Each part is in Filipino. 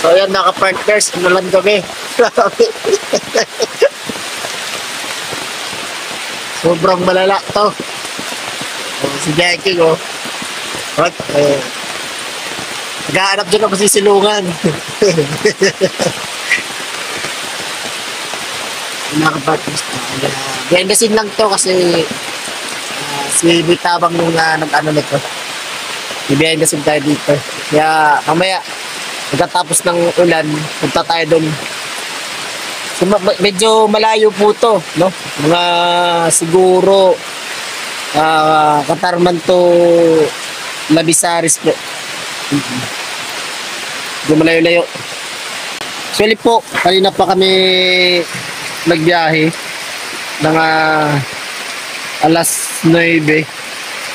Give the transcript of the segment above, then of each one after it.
So ayan mga partners, ano lang kami. Sobrang malala to. Si Jackie oh. What? Nag-aanap dyan ako sisilungan. Mga partners. Behind the scene lang to kasi si Bitabang yung nag-ano nito. Behind the scene tayo dito. Kaya mamaya pagkatapos ng ulan, punta tayo doon. So, medyo malayo po to, no? Mga siguro Katarman to Labisaris po. Medyo malayo-layo. Actually po, kanina pa kami nagbiyahe ng alas 9.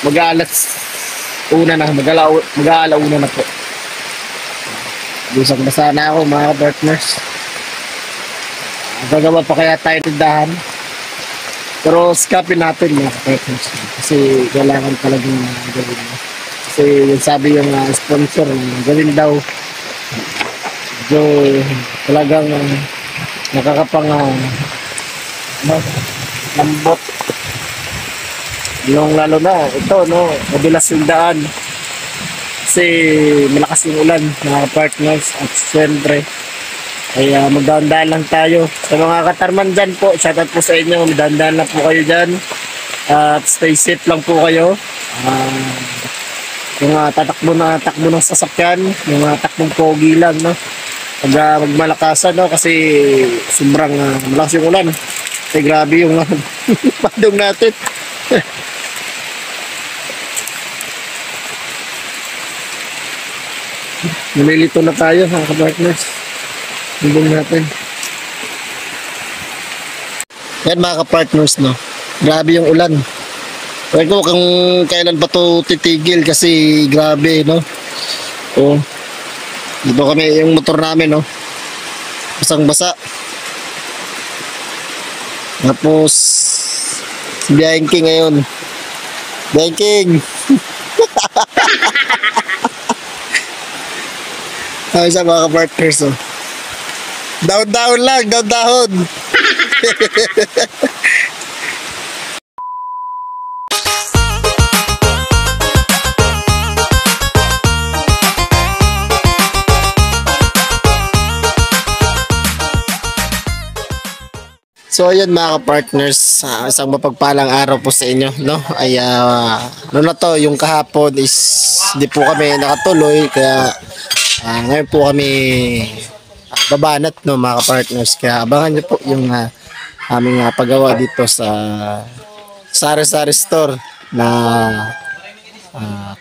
Mag-alas una na, mag-aalauna na po. Busog na sana ako mga partners. Gagawa pa kaya tayo tindahan. Pero skapin natin mga partners. Kasi kailangan talagang gawin. Kasi yung sabi yung sponsor, gawin daw. So talagang nakakapang lambot. Yung lalo na ito no, mabilas yung daan. Kasi malakas yung ulan mga partners at siyempre ay magdahan-dahan lang tayo sa mga katarman dyan po. Shoutout po sa inyo, magdahan-dahan lang po kayo dyan at stay safe lang po kayo. Yung takbo ng sasakyan, yung takbong pogi lang no? Pag magmalakasan no? Kasi sobrang malakas yung ulan kasi grabe yung padong natin. Nalilito na tayo mga kapartners. Hindong natin. Yan mga kapartners no. Grabe yung ulan. Kaya ko kung kailan pa to titigil kasi grabe no. Oh. Dito kami yung motor namin no. Basang basa. Tapos si Biyahing King ngayon. Biyahing King. Ay sa mga partners oh. Down lang, down. So ayan mga partners, isang mapagpalang araw po sa inyo no. Ay ano na to, yung kahapon is di po kami nakatuloy kaya ngayon po kami babanat no mga partners. Kaya abangan niyo po yung aming paggawa dito sa Sari-Sari Store na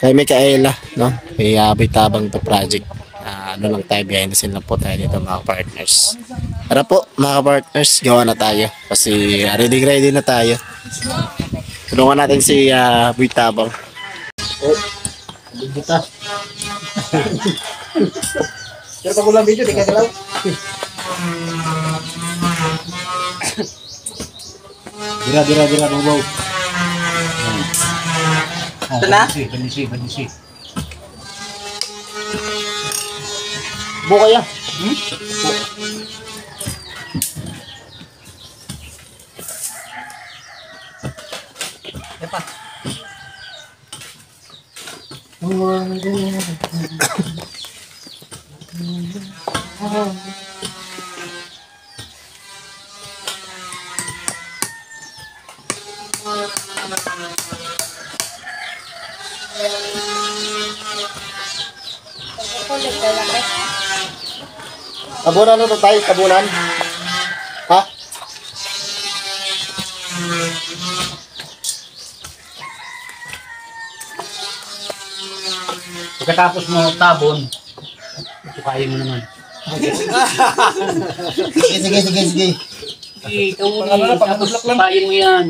kay Micaela no. Kay Bitabang to project. Ano lang tayo, behind the scene lang po tayo dito mga partners. Tara po mga partners, gawa na tayo kasi ready na tayo. Tulungan natin si Bitabang. Oh, bigita. Pero pag ulang video, di ka galaw. Dira, babaw. Ito na? Bandisi. Buka ya. Epa. Tabunan na tayo, tabunan. Ha? Pagkatapos mo tabon, sukayin mo naman. Sige. Ikaw na, tapos sukayin mo yan.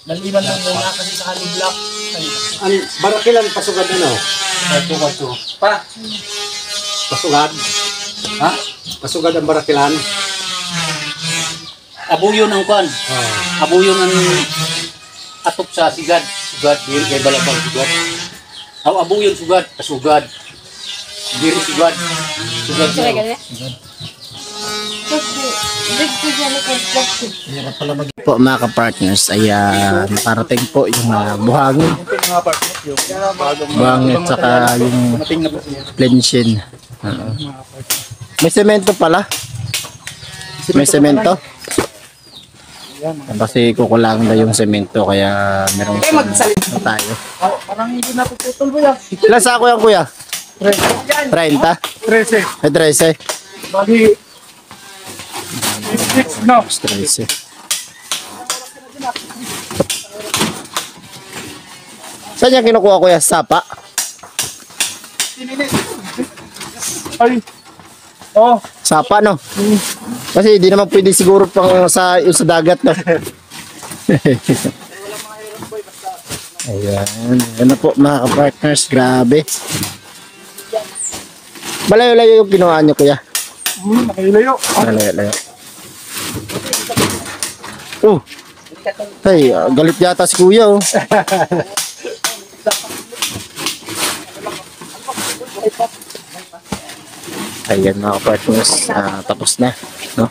Naliban lang muna kasi sa haliblak. Ang barakilan pasugad ano? Kaso. Pa. Pasugad? Ha? Pasugad ang barakilan? Abuyon ang kwan. Abuyon ang atok sa sigad. Sigad, kay balabang sigad. Aw abo yun sugad, pasugad. Diri sugad. Sugad. Po mga ka-partners ay nakarating po yung buhangin. Buhangin at saka yung plenshin. May semento pala. May semento. Kasi kukulangan na yung semento kaya merong semento tayo. Parang hindi napuputol mo yan. Ilan sako yan kuya? 30? 13. Ay 13. Bali, 6 no. 13. Saan yan kinukuha kuya? Sapa? Ay. Oh, Sapa no? Kasi di naman pwede siguro pang sa, yung sa dagat no? Ayan. Yan na po mga ka-partners. Grabe. Malayo-layo yung ginawa nyo kuya. nakailayo. Malayo-layo. Oh. Hey, galit yata si kuya oh. Ayan mga partners, tapos na, no?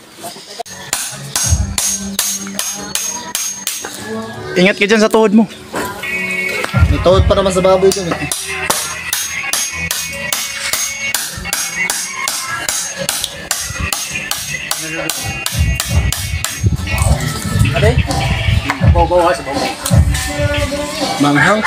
Ingat ka dyan sa tuhod mo. May tuhod pa naman sa baboy dun eh. Ade? Bawa sa bawa. Manghang.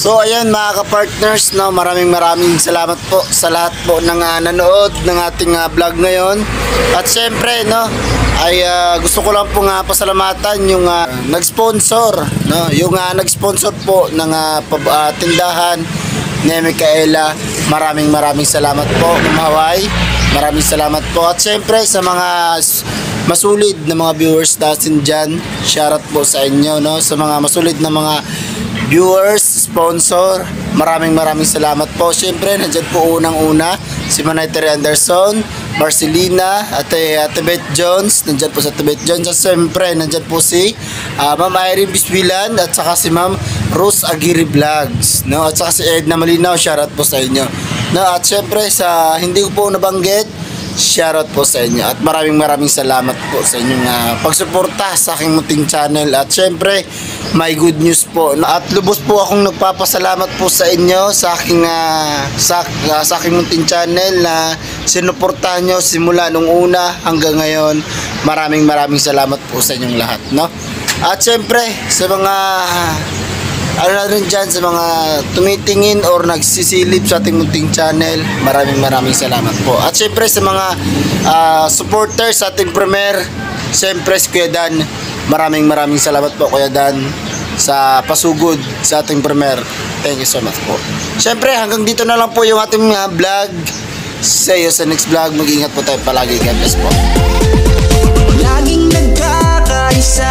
So ayan mga ka-partners, no, maraming salamat po sa lahat po ng nanood ng ating vlog ngayon. At syempre no, ay gusto ko lang po pasalamatan yung nag-sponsor, no, yung nag-sponsor po ng tindahan ni Micaela. Maraming salamat po Ma'am Hawaii. Maraming salamat po. At syempre sa mga masulid na mga viewers natin dyan. Shoutout po sa inyo, no? Sa mga masulid na mga viewers, sponsor, maraming salamat po. Siyempre, nandyan po unang-una si Manay Terry Anderson, Marcelina, Ate Beth Jones, nandyan po sa Ate Beth Jones. At siyempre, nandyan po si Ma'am Irene Bisbilan at saka si Ma'am Rose Aguirre Vlogs, no? At saka si Edna Malinaw, shoutout po sa inyo. No, at siyempre, sa hindi ko po nabanggit, shoutout po sa inyo at maraming salamat po sa inyong pagsuporta sa aking munting channel. At syempre, may good news po, at lubos po akong nagpapasalamat po sa inyo sa aking sa aking munting channel na sinuportahan nyo simula nung una hanggang ngayon. Maraming salamat po sa inyong lahat, no? At syempre, sa mga ano na rin dyan, sa mga tumitingin or nagsisilip sa ating munting channel, maraming salamat po. At syempre sa mga supporters sa ating premiere, syempre si Kuya Dan, maraming salamat po Kuya Dan sa pasugod sa ating premiere. Thank you so much po. Syempre hanggang dito na lang po yung ating vlog. See you sa next vlog. Mag-ingat po tayo palagi. God bless po. Laging nagkakaisa